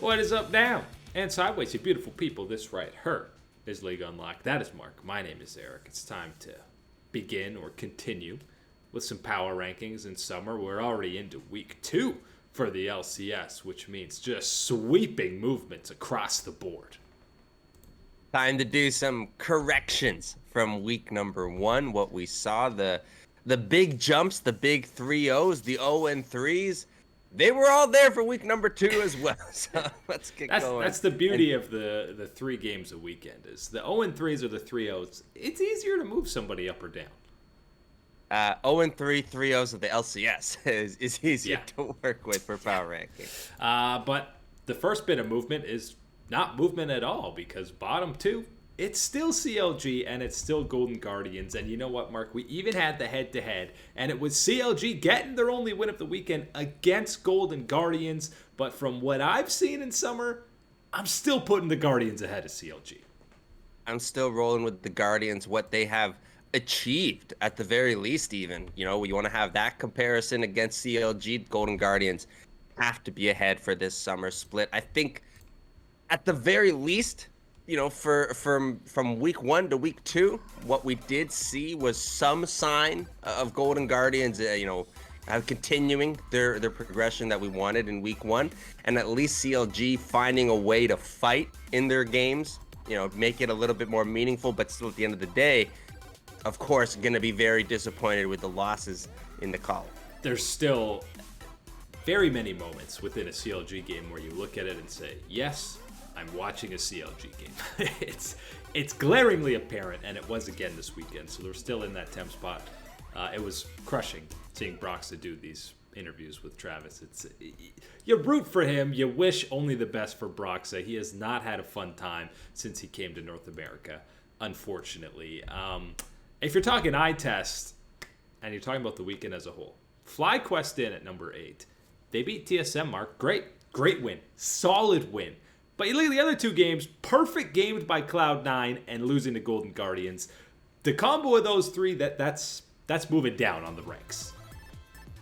What is up, down, and sideways, you beautiful people? This right here is League Unlocked. That is Mark. My name is Eric. It's time to begin or continue with some power rankings in summer. We're already into week 2 for the LCS, which means just sweeping movements across the board. Time to do some corrections from week number 1. What we saw, the big jumps, the big 3-0s, the 0-3s, they were all there for week number 2 as well. So let's get going. That's the beauty of the 3 games a weekend is the 0-3s or the 3-0s. It's easier to move somebody up or down. 0-3, 3-0s of the LCS is easier to work with for power ranking. But the first bit of movement is not movement at all, because bottom 2, it's still CLG and it's still Golden Guardians. And you know what, Mark? We even had the head-to-head, and it was CLG getting their only win of the weekend against Golden Guardians. But from what I've seen in summer, I'm still putting the Guardians ahead of CLG. I'm still rolling with the Guardians, what they have achieved at the very least. Even, you know, you want to have that comparison against CLG. Golden Guardians have to be ahead for this summer split. I think at the very least, you know, from week 1 to week 2, what we did see was some sign of Golden Guardians, continuing their progression that we wanted in week 1, and at least CLG finding a way to fight in their games, you know, make it a little bit more meaningful. But still, at the end of the day, of course, going to be very disappointed with the losses in the column. There's still very many moments within a CLG game where you look at it and say, yes, I'm watching a CLG game. It's glaringly apparent, and it was again this weekend. So they're still in that 10th spot. It was crushing seeing Broxa do these interviews with Travis. You root for him. You wish only the best for Broxa. He has not had a fun time since he came to North America, unfortunately. If you're talking eye test, and you're talking about the weekend as a whole, FlyQuest in at number 8. They beat TSM, Mark. Great win. Solid win. But you look at the other 2 games, perfect gamed by Cloud9 and losing to Golden Guardians. The combo of those 3, that's moving down on the ranks.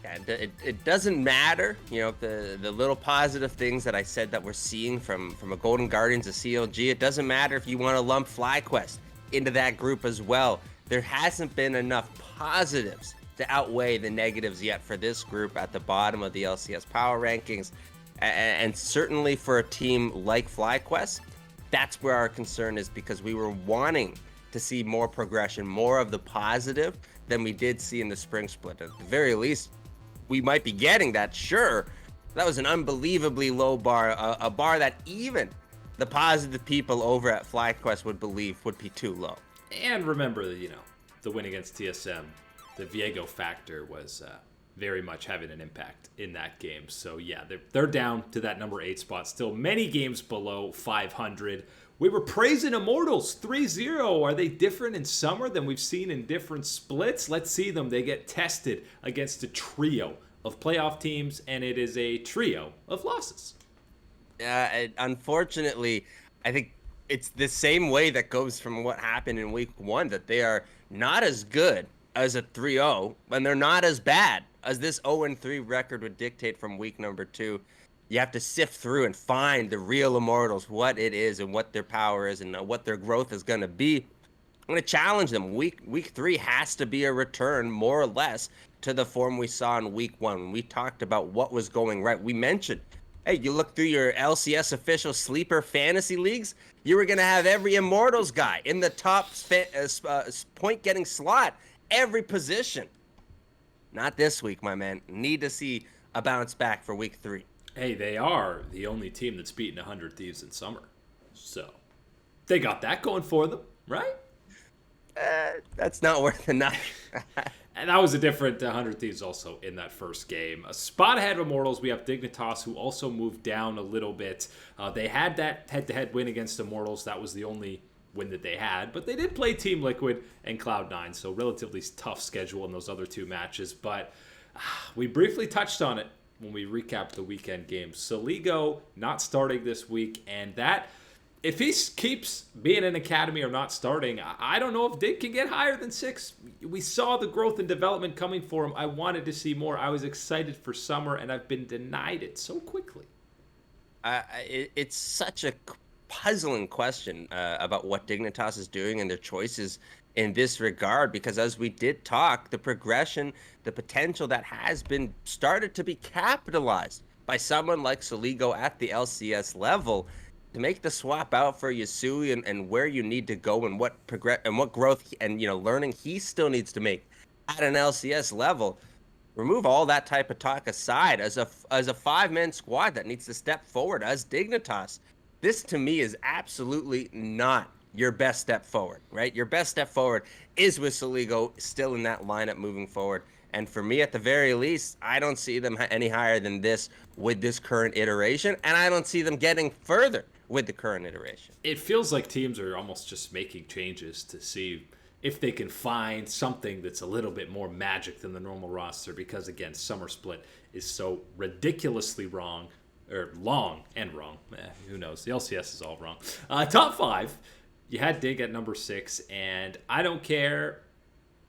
Yeah, it doesn't matter, you know, the little positive things that I said that we're seeing from a Golden Guardians to CLG. It doesn't matter if you want to lump FlyQuest into that group as well. There hasn't been enough positives to outweigh the negatives yet for this group at the bottom of the LCS power rankings. And certainly for a team like FlyQuest, that's where our concern is, because we were wanting to see more progression, more of the positive than we did see in the spring split. At the very least, we might be getting that, sure. That was an unbelievably low bar, a bar that even the positive people over at FlyQuest would believe would be too low. And remember, you know, the win against TSM, the Viego factor was very much having an impact in that game. So yeah, they're down to that number 8 spot. Still many games below 500. We were praising Immortals 3-0. Are they different in summer than we've seen in different splits? Let's see them. They get tested against a trio of playoff teams, and it is a trio of losses. Unfortunately, I think it's the same way that goes from what happened in week 1, that they are not as good as a 3-0, and they're not as bad as this 0-3 record would dictate from week number 2. You have to sift through and find the real Immortals, what it is and what their power is and what their growth is going to be. I'm going to challenge them. Week 3 has to be a return, more or less, to the form we saw in week 1. When we talked about what was going right, we mentioned, hey, you look through your LCS official sleeper fantasy leagues, you were going to have every Immortals guy in the top point-getting slot, every position. Not this week, my man. Need to see a bounce back for week 3. Hey, they are the only team that's beaten 100 Thieves in summer. So they got that going for them, right? That's not worth enough. And that was a different 100 Thieves also in that first game. A spot ahead of Immortals, we have Dignitas, who also moved down a little bit. They had that head-to-head win against Immortals. That was the only win that they had. But they did play Team Liquid and Cloud9, so relatively tough schedule in those other 2 matches. But we briefly touched on it when we recapped the weekend games. Soligo not starting this week, and that, if he keeps being an academy or not starting, I don't know if Dig can get higher than 6. We saw the growth and development coming for him. I wanted to see more. I was excited for summer, and I've been denied it so quickly. It's such a puzzling question about what Dignitas is doing and their choices in this regard, because as we did talk, the progression, the potential that has been started to be capitalized by someone like Soligo at the LCS level to make the swap out for Yasui, and where you need to go and what progress and what growth and learning he still needs to make at an LCS level. Remove all that type of talk aside, as a 5-man squad that needs to step forward as Dignitas. This to me is absolutely not your best step forward, right? Your best step forward is with Soligo still in that lineup moving forward. And for me, at the very least, I don't see them any higher than this with this current iteration, and I don't see them getting further with the current iteration. It feels like teams are almost just making changes to see if they can find something that's a little bit more magic than the normal roster, because again, Summer Split is so ridiculously wrong, or long and wrong. Who knows? The LCS is all wrong. Top 5, you had Dig at number 6, and I don't care.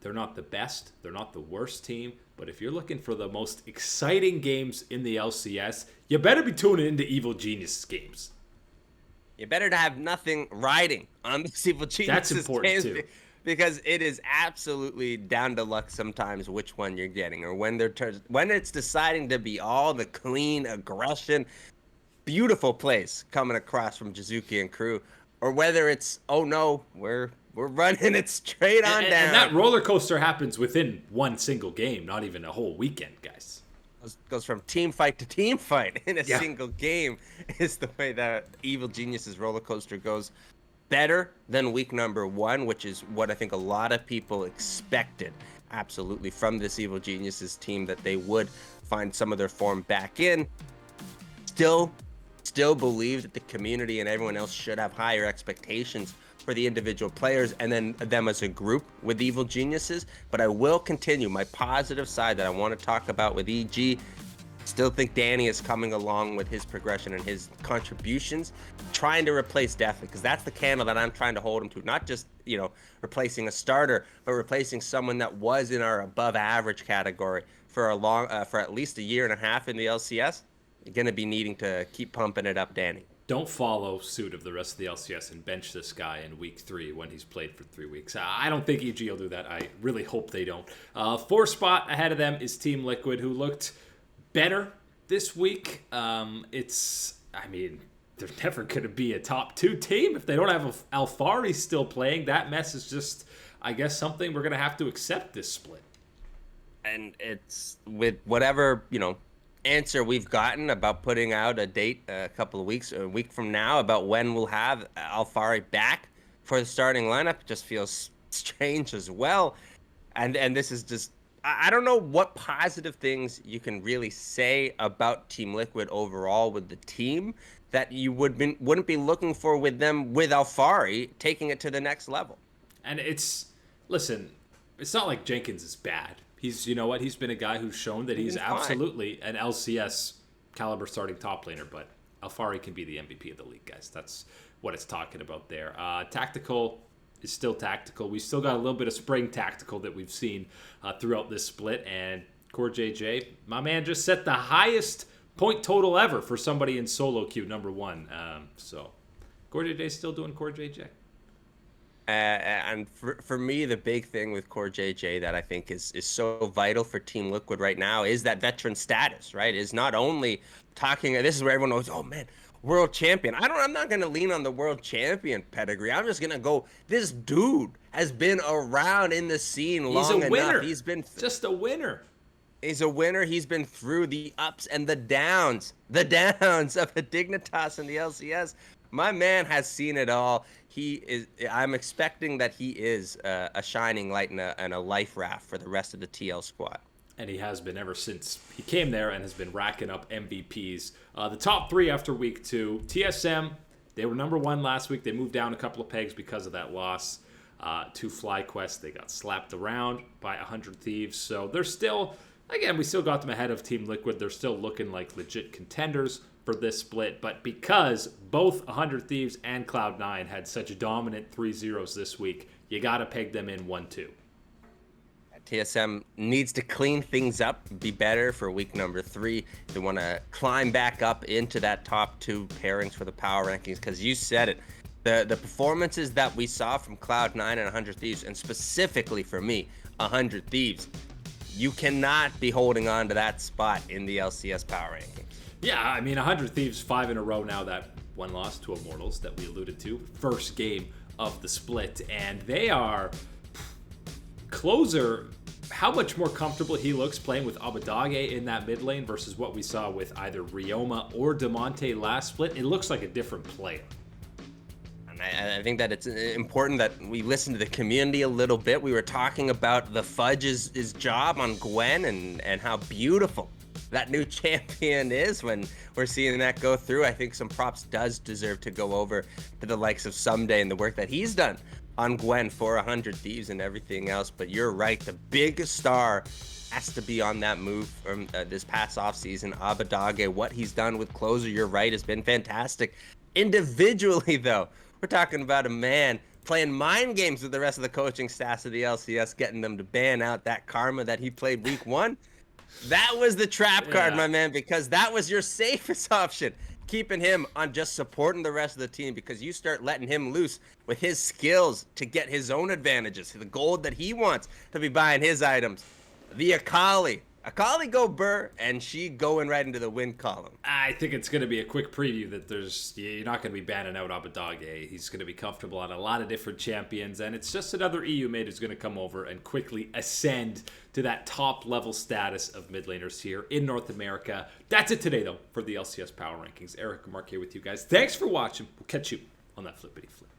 They're not the best. They're not the worst team. But if you're looking for the most exciting games in the LCS, you better be tuning into Evil Genius games. You better to have nothing riding on these Evil Genius games. That's important too. Because it is absolutely down to luck sometimes which one you're getting, or when it's deciding to be all the clean aggression, beautiful plays coming across from Jizuki and crew, or whether it's, oh no, we're running it straight on down. And that roller coaster happens within one single game, not even a whole weekend, guys. Goes from team fight to team fight in a single game is the way that Evil Genius's roller coaster goes. Better than week number 1, which is what I think a lot of people expected, absolutely, from this Evil Geniuses team, that they would find some of their form back in. Still believe that the community and everyone else should have higher expectations for the individual players and then them as a group with Evil Geniuses. But I will continue my positive side that I want to talk about with EG. Still think Danny is coming along with his progression and his contributions, trying to replace Deathly, because that's the candle that I'm trying to hold him to. Not just, replacing a starter, but replacing someone that was in our above average category for for at least a year and a half in the LCS. You're going to be needing to keep pumping it up, Danny. Don't follow suit of the rest of the LCS and bench this guy in week 3 when he's played for 3 weeks. I don't think EG will do that. I really hope they don't. 4 spot ahead of them is Team Liquid, who looked better this week. They're never going to be a top 2 team if they don't have Alfari still playing. That mess is just, I guess, something we're going to have to accept this split. And it's with whatever, answer we've gotten about putting out a date a couple of weeks, or a week from now, about when we'll have Alfari back for the starting lineup, just feels strange as well. And this is just, I don't know what positive things you can really say about Team Liquid overall with the team that you wouldn't be looking for with them, with Alfari taking it to the next level. And it's not like Jenkins is bad. He's been a guy who's shown that he's absolutely an LCS caliber starting top laner, but Alfari can be the MVP of the league, guys. That's what it's talking about there. Tactical is still tactical. We still got a little bit of spring tactical that we've seen throughout this split, and Core JJ, my man, just set the highest point total ever for somebody in solo queue, number 1. So Core JJ's still doing Core JJ. And for me, the big thing with Core JJ that I think is so vital for Team Liquid right now is that veteran status, right? Is not only talking, this is where everyone knows, oh man, world champion. I'm not going to lean on the world champion pedigree. I'm just going to go, this dude has been around in the scene long enough. He's a winner. He's been just a winner. He's a winner. He's been through the ups and the downs of the Dignitas and the LCS. My man has seen it all. I'm expecting that he is a shining light and a life raft for the rest of the TL squad. And he has been ever since he came there, and has been racking up MVPs. The top 3 after week 2. TSM, they were number 1 last week. They moved down a couple of pegs because of that loss to FlyQuest. They got slapped around by 100 Thieves. So they're still, again, we still got them ahead of Team Liquid. They're still looking like legit contenders for this split. But because both 100 Thieves and Cloud9 had such dominant 3-0s this week, you got to peg them in 1-2. TSM needs to clean things up, be better for week number 3. They want to climb back up into that top 2 pairings for the power rankings, because you said it. The performances that we saw from Cloud9 and 100 Thieves, and specifically for me, 100 Thieves, you cannot be holding on to that spot in the LCS power rankings. Yeah, I mean, 100 Thieves 5 in a row now, that one loss to Immortals that we alluded to. First game of the split, and they are... Closer, how much more comfortable he looks playing with Abadage in that mid lane versus what we saw with either Ryoma or Damonte last split. It looks like a different player. And I think that it's important that we listen to the community a little bit. We were talking about the Fudge's job on Gwen and how beautiful that new champion is when we're seeing that go through. I think some props does deserve to go over to the likes of Someday and the work that he's done on Gwen for 100 Thieves and everything else. But you're right, the big star has to be on that move from this past offseason. Abadage, what he's done with Closer, you're right, has been fantastic. Individually, though, we're talking about a man playing mind games with the rest of the coaching staffs of the LCS, getting them to ban out that Karma that he played week 1. That was the trap card, my man, because that was your safest option. Keeping him on just supporting the rest of the team, because you start letting him loose with his skills to get his own advantages, the gold that he wants to be buying his items. The Akali go Burr, and she going right into the win column. I think it's going to be a quick preview that you're not going to be banning out Abadage. He's going to be comfortable on a lot of different champions, and it's just another EU mate who's going to come over and quickly ascend to that top level status of mid laners here in North America. That's it today, though, for the LCS Power Rankings. Eric and Mark here with you guys. Thanks for watching. We'll catch you on that flippity flip.